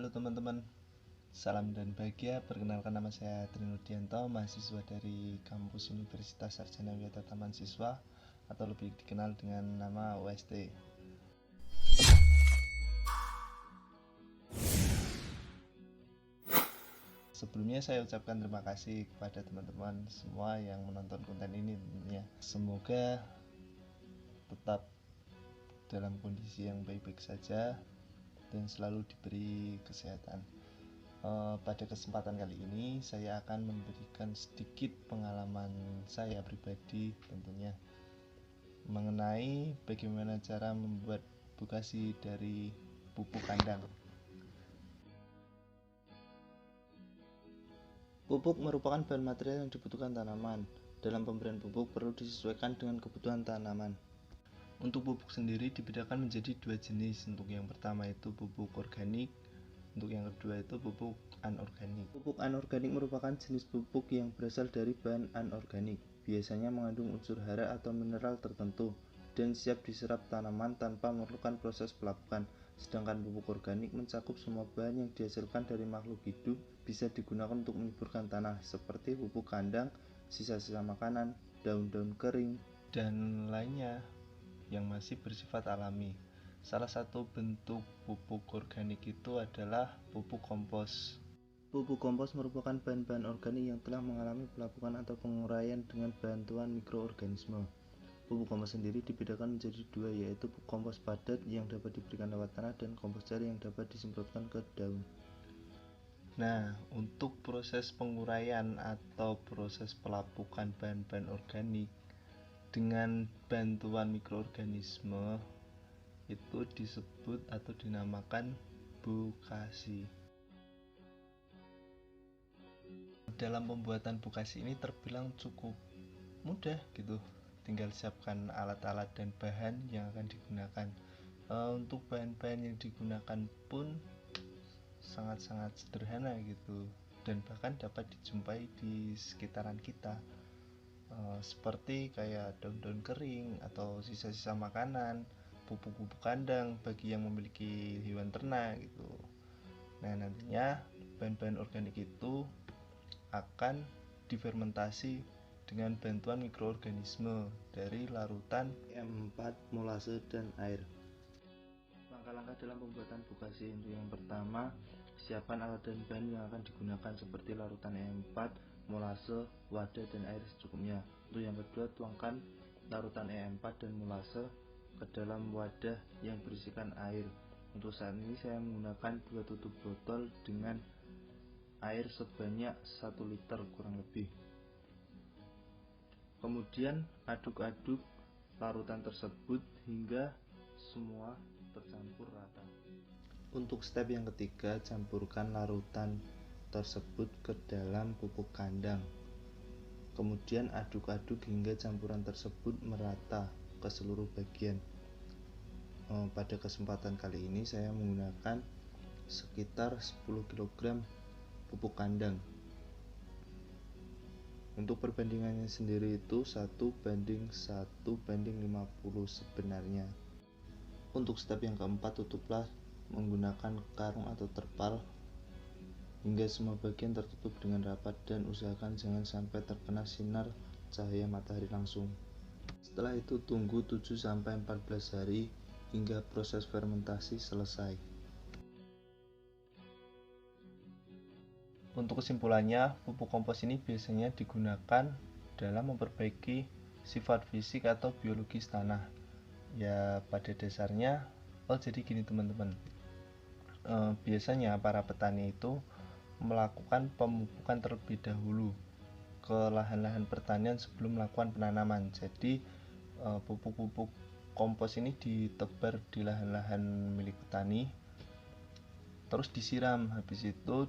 Halo teman-teman, salam dan bahagia. Perkenalkan, nama saya Trinudianto, mahasiswa dari kampus Universitas Sarjana Wiyata Taman Siswa atau lebih dikenal dengan nama UST. Sebelumnya saya ucapkan terima kasih kepada teman-teman semua yang menonton konten ini tentunya. Semoga tetap dalam kondisi yang baik-baik saja dan selalu diberi kesehatan. Pada kesempatan kali ini saya akan memberikan sedikit pengalaman saya pribadi tentunya mengenai bagaimana cara membuat bokasi dari pupuk kandang. Pupuk merupakan bahan material yang dibutuhkan tanaman. Dalam pemberian pupuk perlu disesuaikan dengan kebutuhan tanaman. Untuk pupuk sendiri dibedakan menjadi dua jenis. Untuk yang pertama itu pupuk organik, untuk yang kedua itu pupuk anorganik. Pupuk anorganik merupakan jenis pupuk yang berasal dari bahan anorganik, biasanya mengandung unsur hara atau mineral tertentu dan siap diserap tanaman tanpa memerlukan proses pelapukan. Sedangkan pupuk organik mencakup semua bahan yang dihasilkan dari makhluk hidup, bisa digunakan untuk menyuburkan tanah seperti pupuk kandang, sisa-sisa makanan, daun-daun kering, dan lainnya yang masih bersifat alami. Salah satu bentuk pupuk organik itu adalah pupuk kompos. Pupuk kompos merupakan bahan-bahan organik yang telah mengalami pelapukan atau penguraian dengan bantuan mikroorganisme. Pupuk kompos sendiri dibedakan menjadi dua, yaitu kompos padat yang dapat diberikan lewat tanah dan kompos cair yang dapat disemprotkan ke daun. Nah, untuk proses penguraian atau proses pelapukan bahan-bahan organik dengan bantuan mikroorganisme itu disebut atau dinamakan bokasi. Dalam pembuatan bokasi ini terbilang cukup mudah gitu, tinggal siapkan alat-alat dan bahan yang akan digunakan. Untuk bahan-bahan yang digunakan pun sangat-sangat sederhana gitu, dan bahkan dapat dijumpai di sekitaran kita, seperti kayak daun-daun kering atau sisa-sisa makanan, pupuk-pupuk kandang bagi yang memiliki hewan ternak gitu. Nah, nantinya bahan-bahan organik itu akan difermentasi dengan bantuan mikroorganisme dari larutan EM4, molase, dan air. Langkah-langkah dalam pembuatan bokasi. Untuk yang pertama, siapkan alat dan bahan yang akan digunakan seperti larutan EM4, molase, wadah, dan air secukupnya. Untuk yang kedua, tuangkan larutan EM4 dan molase ke dalam wadah yang berisikan air. Untuk saat ini saya menggunakan 2 tutup botol dengan air sebanyak 1 liter kurang lebih. Kemudian aduk-aduk larutan tersebut hingga semua tercampur rata. Untuk step yang ketiga, campurkan larutan tersebut ke dalam pupuk kandang. Kemudian aduk-aduk hingga campuran tersebut merata ke seluruh bagian. Pada kesempatan kali ini saya menggunakan sekitar 10 kg pupuk kandang. Untuk perbandingannya sendiri itu 1:1:50 sebenarnya. Untuk step yang keempat, tutuplah menggunakan karung atau terpal hingga semua bagian tertutup dengan rapat dan usahakan jangan sampai terkena sinar cahaya matahari langsung. Setelah itu tunggu 7-14 hari hingga proses fermentasi selesai. Untuk kesimpulannya, pupuk kompos ini biasanya digunakan dalam memperbaiki sifat fisik atau biologis tanah. Ya, pada dasarnya, jadi gini teman-teman. Biasanya para petani itu melakukan pemupukan terlebih dahulu ke lahan-lahan pertanian sebelum melakukan penanaman. Jadi pupuk-pupuk kompos ini ditebar di lahan-lahan milik petani, terus disiram, habis itu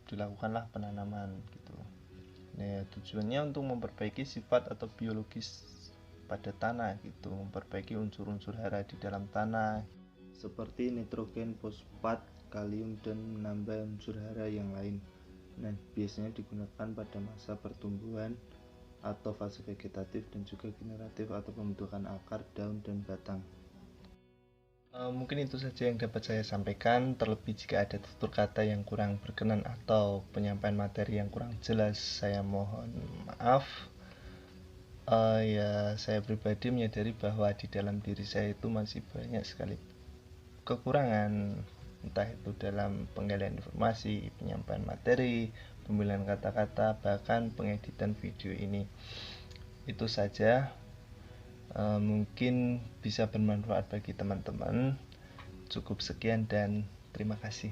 dilakukanlah penanaman gitu. Nah, tujuannya untuk memperbaiki sifat atau biologis pada tanah gitu, memperbaiki unsur-unsur hara di dalam tanah seperti nitrogen, fosfat, kalium, dan menambah unsur hara yang lain. Nah, biasanya digunakan pada masa pertumbuhan atau fase vegetatif dan juga generatif atau pembentukan akar, daun, dan batang. Mungkin itu saja yang dapat saya sampaikan. Terlebih jika ada tutur kata yang kurang berkenan atau penyampaian materi yang kurang jelas, saya mohon maaf. Ya, saya pribadi menyadari bahwa di dalam diri saya itu masih banyak sekali kekurangan, entah itu dalam penggalian informasi, penyampaian materi, pemilihan kata-kata, bahkan pengeditan video ini. Itu saja. Mungkin bisa bermanfaat bagi teman-teman. Cukup sekian dan terima kasih.